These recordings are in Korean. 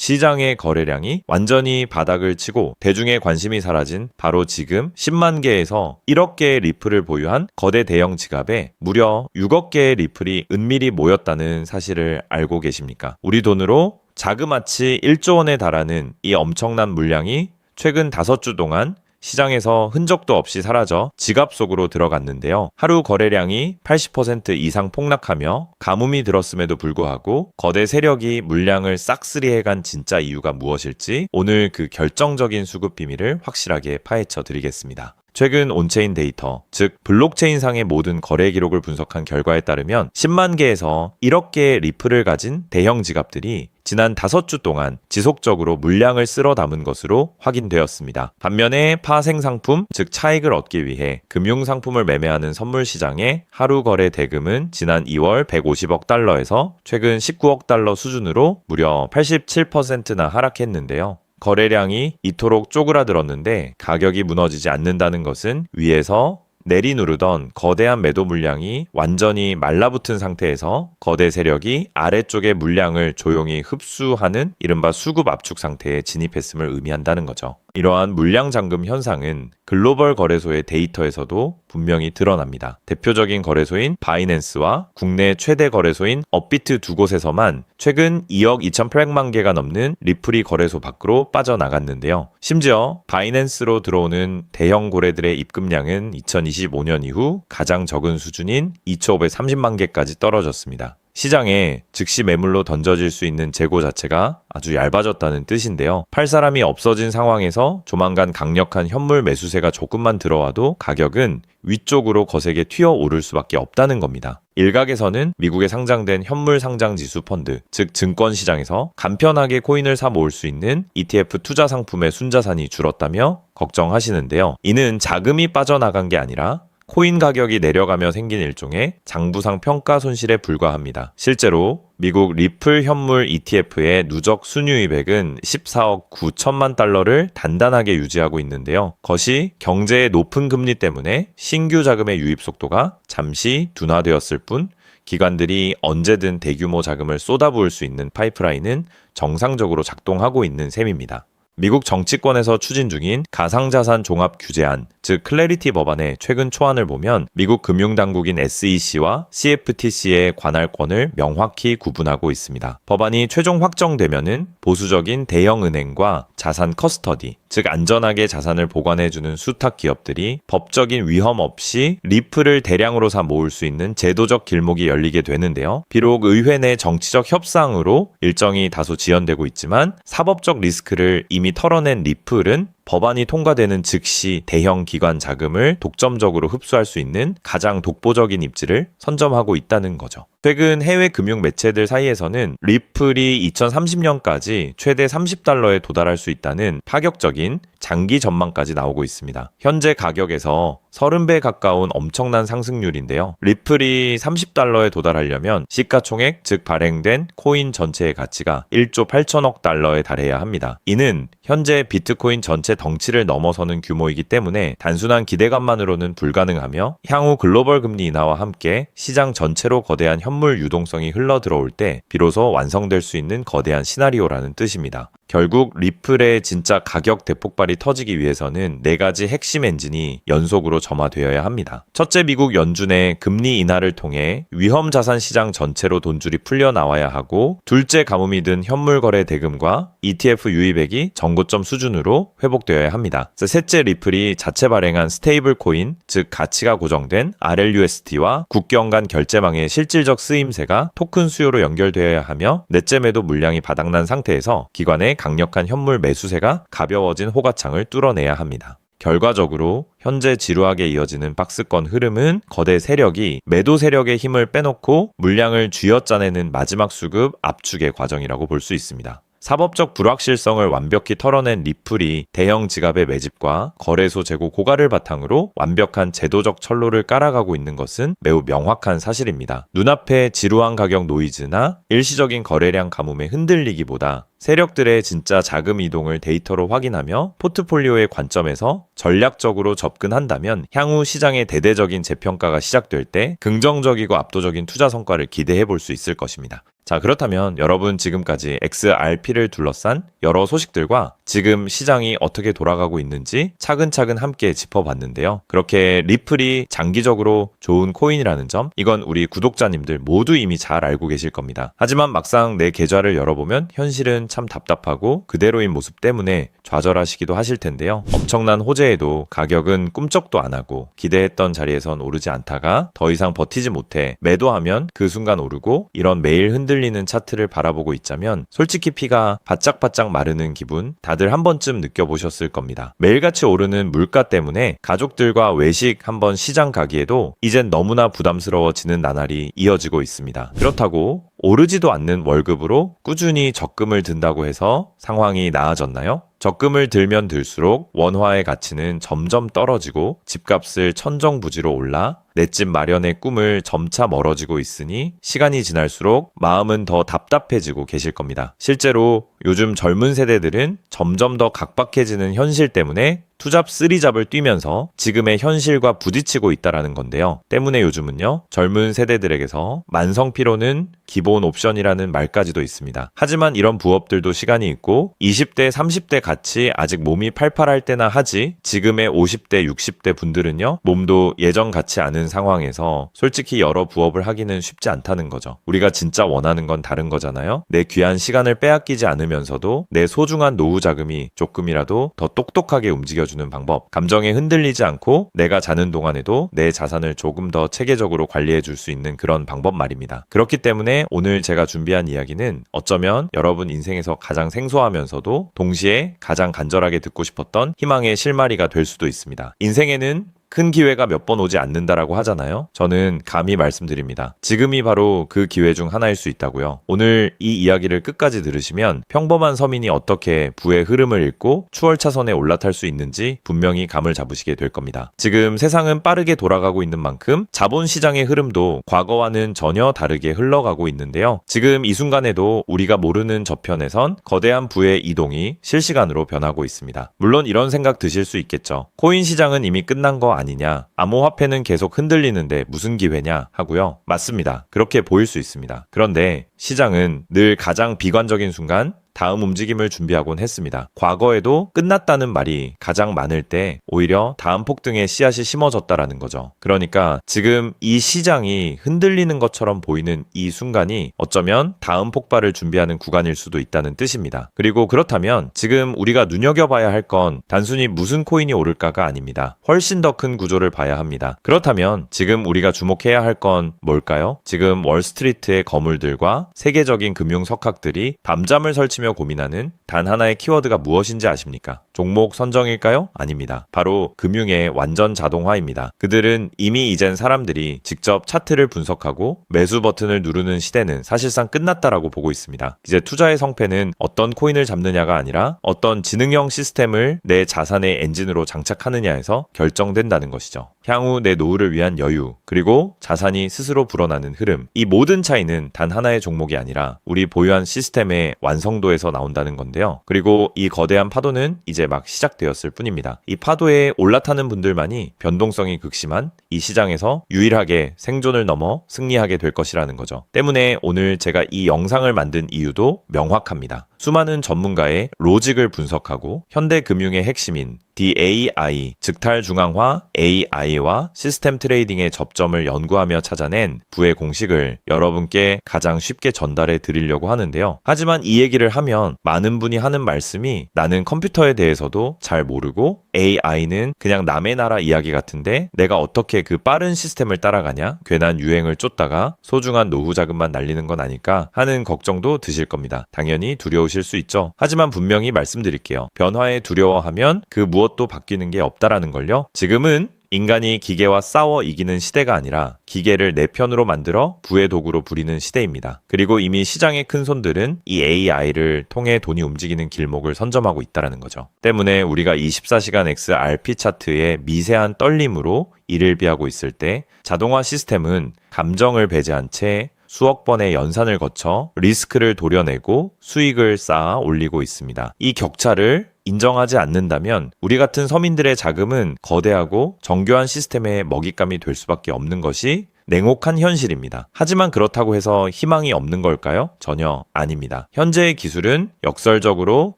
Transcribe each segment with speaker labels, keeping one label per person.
Speaker 1: 시장의 거래량이 완전히 바닥을 치고 대중의 관심이 사라진 바로 지금 10만 개에서 1억 개의 리플을 보유한 거대 대형 지갑에 무려 6억 개의 리플이 은밀히 모였다는 사실을 알고 계십니까? 우리 돈으로 자그마치 1조 원에 달하는 이 엄청난 물량이 최근 5주 동안 시장에서 흔적도 없이 사라져 지갑 속으로 들어갔는데요. 하루 거래량이 80% 이상 폭락하며 가뭄이 들었음에도 불구하고 거대 세력이 물량을 싹쓸이해간 진짜 이유가 무엇일지 오늘 그 결정적인 수급 비밀을 확실하게 파헤쳐 드리겠습니다. 최근 온체인 데이터, 즉 블록체인상의 모든 거래 기록을 분석한 결과에 따르면 10만 개에서 1억 개의 리플을 가진 대형 지갑들이 지난 5주 동안 지속적으로 물량을 쓸어 담은 것으로 확인되었습니다. 반면에 파생상품, 즉 차익을 얻기 위해 금융상품을 매매하는 선물 시장의 하루 거래 대금은 지난 2월 150억 달러에서 최근 19억 달러 수준으로 무려 87%나 하락했는데요. 거래량이 이토록 쪼그라들었는데 가격이 무너지지 않는다는 것은 위에서 내리누르던 거대한 매도 물량이 완전히 말라붙은 상태에서 거대 세력이 아래쪽의 물량을 조용히 흡수하는 이른바 수급 압축 상태에 진입했음을 의미한다는 거죠. 이러한 물량 잠금 현상은 글로벌 거래소의 데이터에서도 분명히 드러납니다. 대표적인 거래소인 바이낸스와 국내 최대 거래소인 업비트 두 곳에서만 최근 2억 2,800만 개가 넘는 리플이 거래소 밖으로 빠져나갔는데요. 심지어 바이낸스로 들어오는 대형 고래들의 입금량은 2025년 이후 가장 적은 수준인 2,530만 개까지 떨어졌습니다. 시장에 즉시 매물로 던져질 수 있는 재고 자체가 아주 얇아졌다는 뜻인데요. 팔 사람이 없어진 상황에서 조만간 강력한 현물 매수세가 조금만 들어와도 가격은 위쪽으로 거세게 튀어오를 수밖에 없다는 겁니다. 일각에서는 미국에 상장된 현물 상장 지수 펀드, 즉 증권 시장에서 간편하게 코인을 사 모을 수 있는 ETF 투자 상품의 순자산이 줄었다며 걱정하시는데요. 이는 자금이 빠져나간 게 아니라 코인 가격이 내려가며 생긴 일종의 장부상 평가 손실에 불과합니다. 실제로 미국 리플 현물 ETF의 누적 순유입액은 14억 9천만 달러를 단단하게 유지하고 있는데요. 것이 경제의 높은 금리 때문에 신규 자금의 유입 속도가 잠시 둔화되었을 뿐 기관들이 언제든 대규모 자금을 쏟아부을 수 있는 파이프라인은 정상적으로 작동하고 있는 셈입니다. 미국 정치권에서 추진 중인 가상자산 종합 규제안, 즉 클래리티 법안의 최근 초안을 보면 미국 금융당국인 SEC와 CFTC의 관할권을 명확히 구분하고 있습니다. 법안이 최종 확정되면은 보수적인 대형은행과 자산 커스터디, 즉 안전하게 자산을 보관해주는 수탁 기업들이 법적인 위험 없이 리플을 대량으로 사 모을 수 있는 제도적 길목이 열리게 되는데요. 비록 의회 내 정치적 협상으로 일정이 다소 지연되고 있지만 사법적 리스크를 이미 털어낸 리플은 법안이 통과되는 즉시 대형 기관 자금을 독점적으로 흡수할 수 있는 가장 독보적인 입지를 선점하고 있다는 거죠. 최근 해외 금융 매체들 사이에서는 리플이 2030년까지 최대 30달러에 도달할 수 있다는 파격적인 장기 전망까지 나오고 있습니다. 현재 가격에서 30배 가까운 엄청난 상승률인데요. 리플이 30달러에 도달하려면 시가총액, 즉 발행된 코인 전체의 가치가 1조 8천억 달러에 달해야 합니다. 이는 현재 비트코인 전체 덩치를 넘어서는 규모이기 때문에 단순한 기대감만으로는 불가능하며 향후 글로벌 금리 인하와 함께 시장 전체로 거대한 현물 유동성이 흘러들어올 때 비로소 완성될 수 있는 거대한 시나리오라는 뜻입니다. 결국 리플의 진짜 가격 대폭발이 터지기 위해서는 4가지 핵심 엔진이 연속으로 점화되어야 합니다. 첫째, 미국 연준의 금리 인하를 통해 위험 자산 시장 전체로 돈줄이 풀려 나와야 하고, 둘째, 가뭄이 든 현물 거래 대금과 ETF 유입액이 정고점 수준으로 회복되어야 합니다. 셋째, 리플이 자체 발행한 스테이블 코인, 즉 가치가 고정된 RLUSD와 국경 간 결제망의 실질적 쓰임새가 토큰 수요로 연결되어야 하며, 넷째, 매도 물량이 바닥난 상태에서 기관의 강력한 현물 매수세가 가벼워진 호가창을 뚫어내야 합니다. 결과적으로 현재 지루하게 이어지는 박스권 흐름은 거대 세력이 매도 세력의 힘을 빼놓고 물량을 쥐어짜내는 마지막 수급 압축의 과정이라고 볼 수 있습니다. 사법적 불확실성을 완벽히 털어낸 리플이 대형 지갑의 매집과 거래소 재고 고갈을 바탕으로 완벽한 제도적 철로를 깔아가고 있는 것은 매우 명확한 사실입니다. 눈앞의 지루한 가격 노이즈나 일시적인 거래량 가뭄에 흔들리기보다 세력들의 진짜 자금 이동을 데이터로 확인하며 포트폴리오의 관점에서 전략적으로 접근한다면 향후 시장의 대대적인 재평가가 시작될 때 긍정적이고 압도적인 투자 성과를 기대해 볼 수 있을 것입니다. 자, 그렇다면 여러분 지금까지 XRP를 둘러싼 여러 소식들과 지금 시장이 어떻게 돌아가고 있는지 차근차근 함께 짚어봤는데요. 그렇게 리플이 장기적으로 좋은 코인이라는 점, 이건 우리 구독자님들 모두 이미 잘 알고 계실 겁니다. 하지만 막상 내 계좌를 열어보면 현실은 참 답답하고 그대로인 모습 때문에 좌절하시기도 하실 텐데요. 엄청난 호재에도 가격은 꿈쩍도 안 하고 기대했던 자리에선 오르지 않다가 더 이상 버티지 못해 매도하면 그 순간 오르고, 이런 매일 흔들리는 차트를 바라보고 있자면 솔직히 피가 바짝바짝 마르는 기분 다들 한 번쯤 느껴보셨을 겁니다. 매일같이 오르는 물가 때문에 가족들과 외식 한번 시장 가기에도 이젠 너무나 부담스러워지는 나날이 이어지고 있습니다. 그렇다고 오르지도 않는 월급으로 꾸준히 적금을 든다고 해서 상황이 나아졌나요? 적금을 들면 들수록 원화의 가치는 점점 떨어지고 집값을 천정부지로 올라 내 집 마련의 꿈을 점차 멀어지고 있으니 시간이 지날수록 마음은 더 답답해지고 계실 겁니다. 실제로 요즘 젊은 세대들은 점점 더 각박해지는 현실 때문에 투잡 쓰리잡을 뛰면서 지금의 현실과 부딪히고 있다라는 건데요. 때문에 요즘은요, 젊은 세대들에게서 만성피로는 기본 옵션이라는 말까지도 있습니다. 하지만 이런 부업들도 시간이 있고 20대, 30대 같이 아직 몸이 팔팔할 때나 하지, 지금의 50대, 60대 분들은요, 몸도 예전 같지 않은 상황에서 솔직히 여러 부업을 하기는 쉽지 않다는 거죠. 우리가 진짜 원하는 건 다른 거잖아요. 내 귀한 시간을 빼앗기지 않으면서도 내 소중한 노후 자금이 조금이라도 더 똑똑하게 움직여주는 방법, 감정에 흔들리지 않고 내가 자는 동안에도 내 자산을 조금 더 체계적으로 관리해 줄 수 있는 그런 방법 말입니다. 그렇기 때문에 오늘 제가 준비한 이야기는 어쩌면 여러분 인생에서 가장 생소하면서도 동시에 가장 간절하게 듣고 싶었던 희망의 실마리가 될 수도 있습니다. 인생에는 큰 기회가 몇 번 오지 않는다라고 하잖아요. 저는 감히 말씀드립니다. 지금이 바로 그 기회 중 하나일 수 있다고요. 오늘 이 이야기를 끝까지 들으시면 평범한 서민이 어떻게 부의 흐름을 읽고 추월차선에 올라탈 수 있는지 분명히 감을 잡으시게 될 겁니다. 지금 세상은 빠르게 돌아가고 있는 만큼 자본시장의 흐름도 과거와는 전혀 다르게 흘러가고 있는데요. 지금 이 순간에도 우리가 모르는 저편에선 거대한 부의 이동이 실시간으로 변하고 있습니다. 물론 이런 생각 드실 수 있겠죠. 코인 시장은 이미 끝난 거 아니냐, 암호화폐는 계속 흔들리는데 무슨 기회냐 하고요. 맞습니다. 그렇게 보일 수 있습니다. 그런데 시장은 늘 가장 비관적인 순간 다음 움직임을 준비하곤 했습니다. 과거에도 끝났다는 말이 가장 많을 때 오히려 다음 폭등의 씨앗이 심어졌다라는 거죠. 그러니까 지금 이 시장이 흔들리는 것처럼 보이는 이 순간이 어쩌면 다음 폭발을 준비하는 구간일 수도 있다는 뜻입니다. 그리고 그렇다면 지금 우리가 눈여겨봐야 할 건 단순히 무슨 코인이 오를까가 아닙니다. 훨씬 더 큰 구조를 봐야 합니다. 그렇다면 지금 우리가 주목해야 할 건 뭘까요? 지금 월스트리트의 거물들과 세계적인 금융 석학들이 밤잠을 설치며 고민하는 단 하나의 키워드가 무엇인지 아십니까? 종목 선정일까요? 아닙니다. 바로 금융의 완전 자동화입니다. 그들은 이미 이젠 사람들이 직접 차트를 분석하고 매수 버튼을 누르는 시대는 사실상 끝났다라고 보고 있습니다. 이제 투자의 성패는 어떤 코인을 잡느냐가 아니라 어떤 지능형 시스템을 내 자산의 엔진으로 장착하느냐에서 결정된다는 것이죠. 향후 내 노후를 위한 여유, 그리고 자산이 스스로 불어나는 흐름, 이 모든 차이는 단 하나의 종목이 아니라 우리 보유한 시스템의 완성도에서 나온다는 건데요. 그리고 이 거대한 파도는 이제 막 시작되었을 뿐입니다. 이 파도에 올라타는 분들만이 변동성이 극심한 이 시장에서 유일하게 생존을 넘어 승리하게 될 것이라는 거죠. 때문에 오늘 제가 이 영상을 만든 이유도 명확합니다. 수많은 전문가의 로직을 분석하고 현대 금융의 핵심인 DAI, 즉 탈중앙화 AI와 시스템 트레이딩의 접점을 연구하며 찾아낸 부의 공식을 여러분께 가장 쉽게 전달해 드리려고 하는데요. 하지만 이 얘기를 하면 많은 분이 하는 말씀이 나는 컴퓨터에 대해서도 잘 모르고 AI는 그냥 남의 나라 이야기 같은데 내가 어떻게 그 빠른 시스템을 따라가냐? 괜한 유행을 쫓다가 소중한 노후 자금만 날리는 건 아닐까 하는 걱정도 드실 겁니다. 당연히 두려우실 수 있죠. 하지만 분명히 말씀드릴게요. 변화에 두려워하면 그 무엇도 바뀌는 게 없다라는 걸요. 지금은 인간이 기계와 싸워 이기는 시대가 아니라 기계를 내 편으로 만들어 부의 도구로 부리는 시대입니다. 그리고 이미 시장의 큰 손들은 이 AI를 통해 돈이 움직이는 길목을 선점하고 있다는 거죠. 때문에 우리가 24시간 XRP 차트의 미세한 떨림으로 이를 비하고 있을 때 자동화 시스템은 감정을 배제한 채 수억 번의 연산을 거쳐 리스크를 도려내고 수익을 쌓아 올리고 있습니다. 이 격차를 인정하지 않는다면 우리 같은 서민들의 자금은 거대하고 정교한 시스템의 먹잇감이 될 수밖에 없는 것이 냉혹한 현실입니다. 하지만 그렇다고 해서 희망이 없는 걸까요? 전혀 아닙니다. 현재의 기술은 역설적으로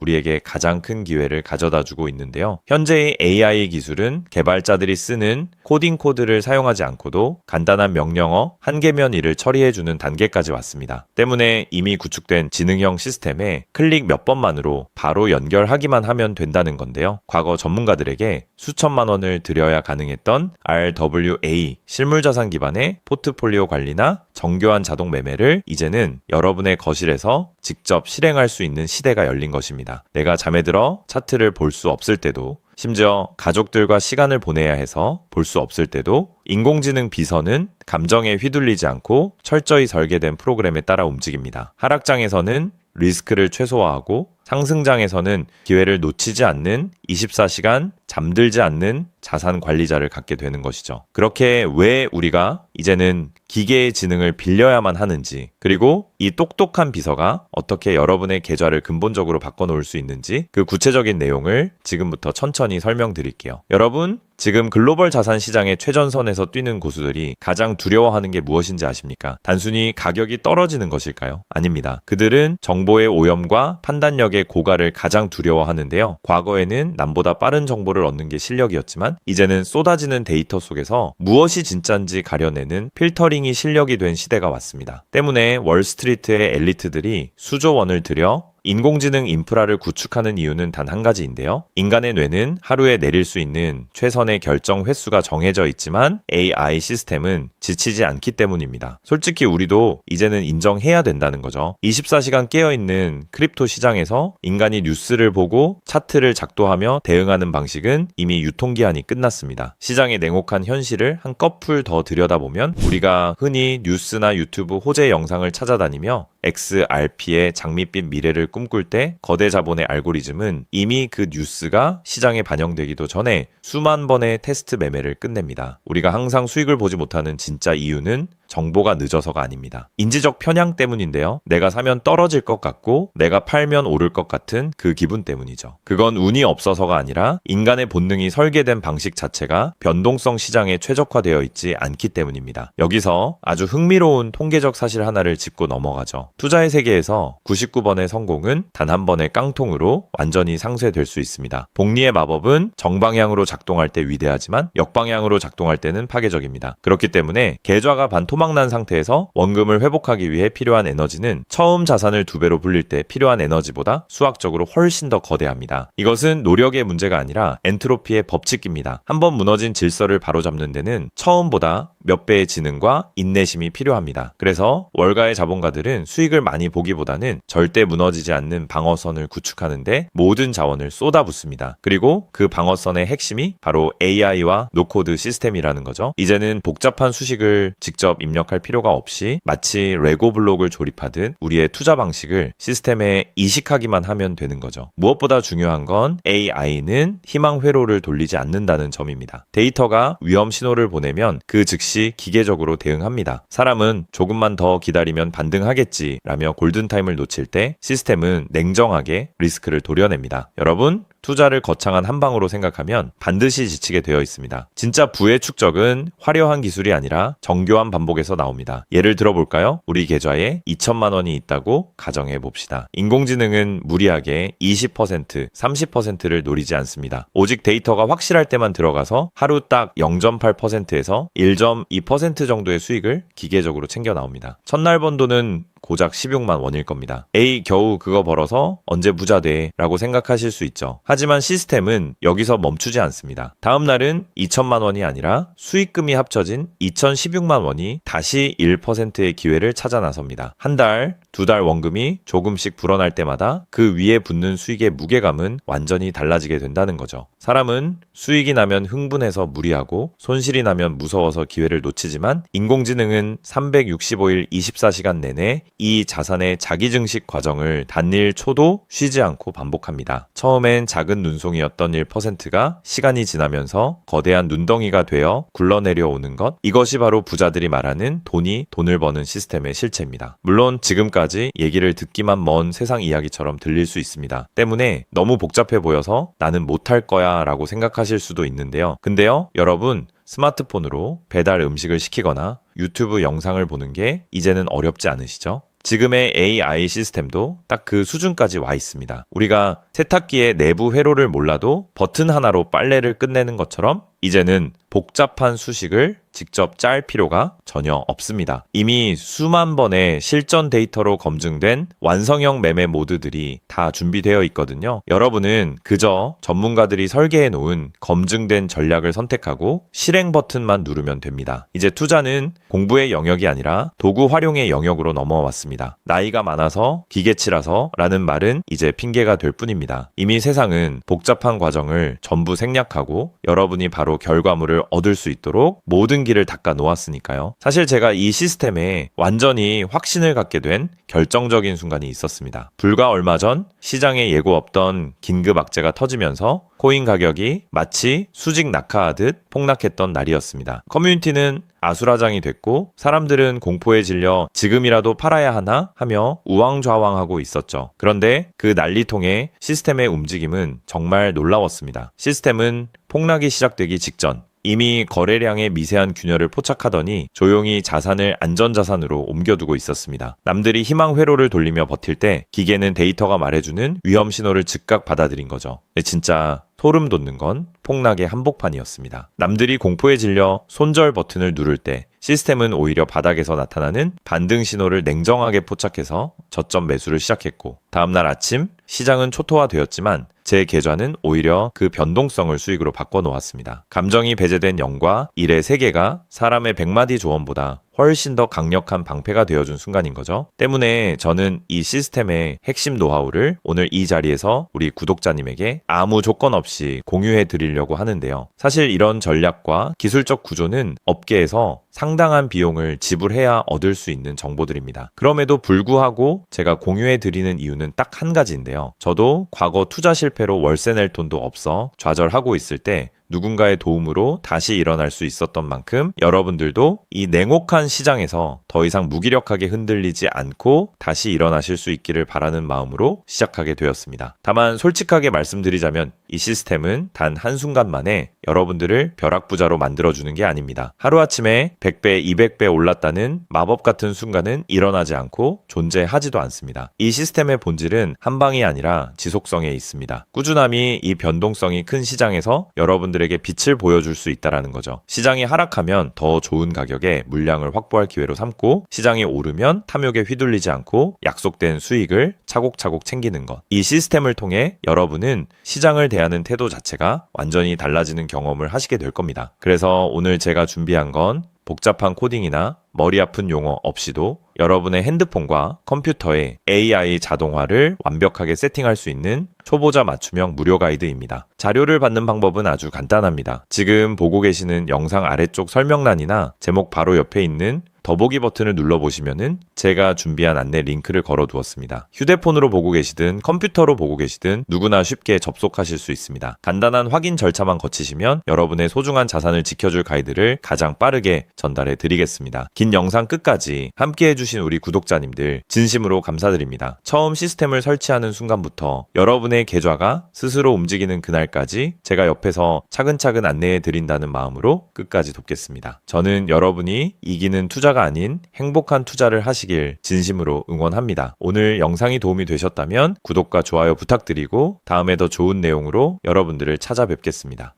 Speaker 1: 우리에게 가장 큰 기회를 가져다 주고 있는데요. 현재의 AI 기술은 개발자들이 쓰는 코딩 코드를 사용하지 않고도 간단한 명령어 한 개면 일을 처리해주는 단계까지 왔습니다. 때문에 이미 구축된 지능형 시스템에 클릭 몇 번만으로 바로 연결하기만 하면 된다는 건데요. 과거 전문가들에게 수천만 원을 들여야 가능했던 RWA 실물자산 기반의 포트폴리오 관리나 정교한 자동 매매를 이제는 여러분의 거실에서 직접 실행할 수 있는 시대가 열린 것입니다. 내가 잠에 들어 차트를 볼 수 없을 때도, 심지어 가족들과 시간을 보내야 해서 볼 수 없을 때도 인공지능 비서는 감정에 휘둘리지 않고 철저히 설계된 프로그램에 따라 움직입니다. 하락장에서는 리스크를 최소화하고 상승장에서는 기회를 놓치지 않는 24시간 잠들지 않는 자산 관리자를 갖게 되는 것이죠. 그렇게 왜 우리가 이제는 기계의 지능을 빌려야만 하는지, 그리고 이 똑똑한 비서가 어떻게 여러분의 계좌를 근본적으로 바꿔놓을 수 있는지 그 구체적인 내용을 지금부터 천천히 설명드릴게요. 여러분, 지금 글로벌 자산 시장의 최전선에서 뛰는 고수들이 가장 두려워하는 게 무엇인지 아십니까? 단순히 가격이 떨어지는 것일까요? 아닙니다. 그들은 정보의 오염과 판단력의 고갈을 가장 두려워하는데요. 과거에는 남보다 빠른 정보를 얻는 게 실력이었지만 이제는 쏟아지는 데이터 속에서 무엇이 진짜인지 가려내는 필터링이 실력이 된 시대가 왔습니다. 때문에 월스트리트의 엘리트들이 수조 원을 들여 인공지능 인프라를 구축하는 이유는 단 한 가지인데요. 인간의 뇌는 하루에 내릴 수 있는 최선의 결정 횟수가 정해져 있지만 AI 시스템은 지치지 않기 때문입니다. 솔직히 우리도 이제는 인정해야 된다는 거죠. 24시간 깨어있는 크립토 시장에서 인간이 뉴스를 보고 차트를 작도하며 대응하는 방식은 이미 유통기한이 끝났습니다. 시장의 냉혹한 현실을 한꺼풀 더 들여다보면 우리가 흔히 뉴스나 유튜브 호재 영상을 찾아다니며 XRP의 장밋빛 미래를 꿈꿀 때 거대 자본의 알고리즘은 이미 그 뉴스가 시장에 반영되기도 전에 수만 번의 테스트 매매를 끝냅니다. 우리가 항상 수익을 보지 못하는 진짜 이유는 정보가 늦어서가 아닙니다. 인지적 편향 때문인데요. 내가 사면 떨어질 것 같고 내가 팔면 오를 것 같은 그 기분 때문이죠. 그건 운이 없어서가 아니라 인간의 본능이 설계된 방식 자체가 변동성 시장에 최적화되어 있지 않기 때문입니다. 여기서 아주 흥미로운 통계적 사실 하나를 짚고 넘어가죠. 투자의 세계에서 99번의 성공은 단 한 번의 깡통으로 완전히 상쇄될 수 있습니다. 복리의 마법은 정방향으로 작동할 때 위대하지만 역방향으로 작동할 때는 파괴적입니다. 그렇기 때문에 계좌가 반토막난 상태에서 원금을 회복하기 위해 필요한 에너지는 처음 자산을 2배로 불릴 때 필요한 에너지보다 수학적으로 훨씬 더 거대합니다. 이것은 노력의 문제가 아니라 엔트로피의 법칙입니다. 한번 무너진 질서를 바로잡는 데는 처음보다 몇 배의 지능과 인내심이 필요합니다. 그래서 월가의 자본가들은 수익을 많이 보기보다는 절대 무너지지 않는 방어선을 구축하는데 모든 자원을 쏟아붓습니다. 그리고 그 방어선의 핵심이 바로 AI와 노코드 시스템이라는 거죠. 이제는 복잡한 수식을 직접 입력할 필요가 없이 마치 레고 블록을 조립하듯 우리의 투자 방식을 시스템에 이식하기만 하면 되는 거죠. 무엇보다 중요한 건 AI는 희망 회로를 돌리지 않는다는 점입니다. 데이터가 위험 신호를 보내면 그 즉시 기계적으로 대응합니다. 사람은 조금만 더 기다리면 반등하겠지 라며 골든타임을 놓칠 때 시스템은 냉정하게 리스크를 도려냅니다. 여러분, 투자를 거창한 한 방으로 생각하면 반드시 지치게 되어 있습니다. 진짜 부의 축적은 화려한 기술이 아니라 정교한 반복에서 나옵니다. 예를 들어볼까요? 우리 계좌에 2천만 원이 있다고 가정해 봅시다. 인공지능은 무리하게 20%, 30%를 노리지 않습니다. 오직 데이터가 확실할 때만 들어가서 하루 딱 0.8%에서 1.2% 정도의 수익을 기계적으로 챙겨 나옵니다. 첫날 번 돈은 고작 16만 원일 겁니다. 에이, 겨우 그거 벌어서 언제 부자 돼? 라고 생각하실 수 있죠. 하지만 시스템은 여기서 멈추지 않습니다. 다음 날은 2천만 원이 아니라 수익금이 합쳐진 2,016만 원이 다시 1%의 기회를 찾아 나섭니다. 한 달, 두 달 원금이 조금씩 불어날 때마다 그 위에 붙는 수익의 무게감은 완전히 달라지게 된다는 거죠. 사람은 수익이 나면 흥분해서 무리하고 손실이 나면 무서워서 기회를 놓치지만 인공지능은 365일 24시간 내내 이 자산의 자기 증식 과정을 단일 초도 쉬지 않고 반복합니다. 처음엔 작은 눈송이였던 1%가 시간이 지나면서 거대한 눈덩이가 되어 굴러내려오는 것, 이것이 바로 부자들이 말하는 돈이 돈을 버는 시스템의 실체입니다. 물론 지금까지 얘기를 듣기만 먼 세상 이야기처럼 들릴 수 있습니다. 때문에 너무 복잡해 보여서 나는 못할 거야 라고 생각하실 수도 있는데요. 근데요, 여러분, 스마트폰으로 배달 음식을 시키거나 유튜브 영상을 보는 게 이제는 어렵지 않으시죠? 지금의 AI 시스템도 딱 그 수준까지 와 있습니다. 우리가 세탁기의 내부 회로를 몰라도 버튼 하나로 빨래를 끝내는 것처럼 이제는 복잡한 수식을 직접 짤 필요가 전혀 없습니다. 이미 수만 번의 실전 데이터로 검증된 완성형 매매 모드들이 다 준비되어 있거든요. 여러분은 그저 전문가들이 설계해 놓은 검증된 전략을 선택하고 실행 버튼만 누르면 됩니다. 이제 투자는 공부의 영역이 아니라 도구 활용의 영역으로 넘어왔습니다. 나이가 많아서 기계치라서 라는 말은 이제 핑계가 될 뿐입니다. 이미 세상은 복잡한 과정을 전부 생략하고 여러분이 바로 결과물을 얻을 수 있도록 모든 길을 닦아 놓았으니까요. 사실 제가 이 시스템에 완전히 확신을 갖게 된 결정적인 순간이 있었습니다. 불과 얼마 전 시장에 예고 없던 긴급 악재가 터지면서 코인 가격이 마치 수직 낙하하듯 폭락했던 날이었습니다. 커뮤니티는 아수라장이 됐고 사람들은 공포에 질려 지금이라도 팔아야 하나 하며 우왕좌왕하고 있었죠. 그런데 그 난리통의 시스템의 움직임은 정말 놀라웠습니다. 시스템은 폭락이 시작되기 직전 이미 거래량의 미세한 균열을 포착하더니 조용히 자산을 안전자산으로 옮겨두고 있었습니다. 남들이 희망 회로를 돌리며 버틸 때 기계는 데이터가 말해주는 위험 신호를 즉각 받아들인 거죠. 진짜 소름 돋는 건 폭락의 한복판이었습니다. 남들이 공포에 질려 손절 버튼을 누를 때 시스템은 오히려 바닥에서 나타나는 반등 신호를 냉정하게 포착해서 저점 매수를 시작했고 다음날 아침 시장은 초토화되었지만 제 계좌는 오히려 그 변동성을 수익으로 바꿔놓았습니다. 감정이 배제된 0과 1의 세계가 사람의 100마디 조언보다 훨씬 더 강력한 방패가 되어준 순간인 거죠. 때문에 저는 이 시스템의 핵심 노하우를 오늘 이 자리에서 우리 구독자님에게 아무 조건 없이 공유해 드리려고 하는데요. 사실 이런 전략과 기술적 구조는 업계에서 상당한 비용을 지불해야 얻을 수 있는 정보들입니다. 그럼에도 불구하고 제가 공유해 드리는 이유는 딱 한 가지인데요. 저도 과거 투자 실패로 월세 낼 돈도 없어 좌절하고 있을 때 누군가의 도움으로 다시 일어날 수 있었던 만큼 여러분들도 이 냉혹한 시장에서 더 이상 무기력하게 흔들리지 않고 다시 일어나실 수 있기를 바라는 마음으로 시작하게 되었습니다. 다만 솔직하게 말씀드리자면 이 시스템은 단 한순간 만에 여러분들을 벼락부자로 만들어주는 게 아닙니다. 하루아침에 100배, 200배 올랐다는 마법 같은 순간은 일어나지 않고 존재하지도 않습니다. 이 시스템의 본질은 한 방이 아니라 지속성에 있습니다. 꾸준함이 이 변동성이 큰 시장에서 여러분들에게 빛을 보여줄 수 있다는 거죠. 시장이 하락하면 더 좋은 가격에 물량을 확보할 기회로 삼고 시장이 오르면 탐욕에 휘둘리지 않고 약속된 수익을 차곡차곡 챙기는 것. 이 시스템을 통해 여러분은 시장을 대하는 태도 자체가 완전히 달라지는 경험을 하시게 될 겁니다. 그래서 오늘 제가 준비한 건 복잡한 코딩이나 머리 아픈 용어 없이도 여러분의 핸드폰과 컴퓨터에 AI 자동화를 완벽하게 세팅할 수 있는 초보자 맞춤형 무료 가이드입니다. 자료를 받는 방법은 아주 간단합니다. 지금 보고 계시는 영상 아래쪽 설명란이나 제목 바로 옆에 있는 더보기 버튼을 눌러보시면은 제가 준비한 안내 링크를 걸어두었습니다. 휴대폰으로 보고 계시든 컴퓨터로 보고 계시든 누구나 쉽게 접속하실 수 있습니다. 간단한 확인 절차만 거치시면 여러분의 소중한 자산을 지켜줄 가이드를 가장 빠르게 전달해 드리겠습니다. 긴 영상 끝까지 함께 해주신 우리 구독자님들 진심으로 감사드립니다. 처음 시스템을 설치하는 순간부터 여러분의 계좌가 스스로 움직이는 그날까지 제가 옆에서 차근차근 안내해 드린다는 마음으로 끝까지 돕겠습니다. 저는 여러분이 이기는 투자가 아닌 행복한 투자를 하시길 진심으로 응원합니다. 오늘 영상이 도움이 되셨다면 구독과 좋아요 부탁드리고 다음에 더 좋은 내용으로 여러분들을 찾아뵙겠습니다.